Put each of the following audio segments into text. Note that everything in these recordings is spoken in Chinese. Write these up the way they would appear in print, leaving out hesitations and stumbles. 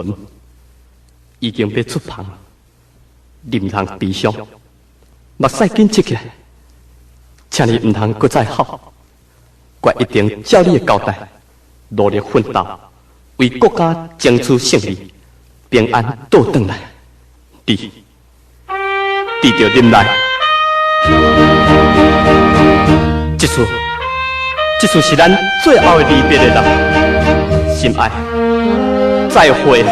船已经要出航，任人悲伤，目屎紧出起来，请你唔通搁再哭，我一定照你的交代，努力奋斗，为国家争取胜利，平安倒转来。你着忍耐，这次是咱最后的离别的人，心爱，再会。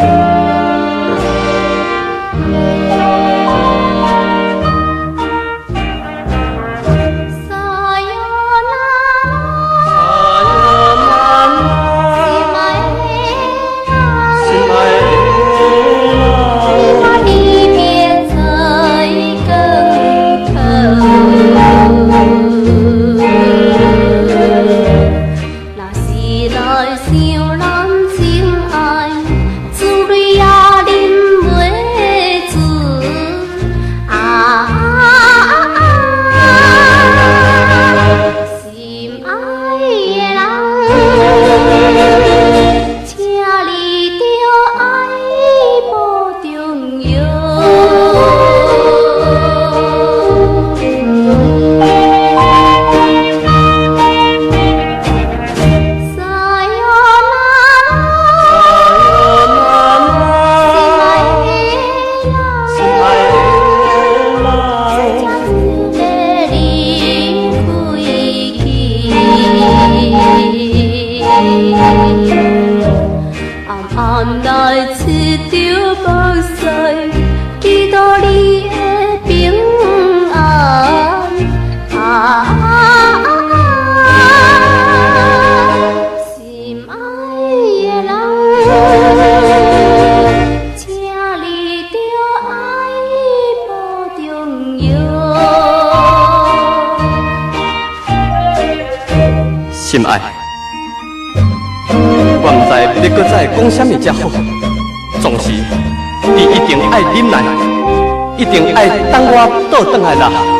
心爱，我唔知你搁再讲什么才好，总是你一定爱忍耐，一定爱等我倒转来啦。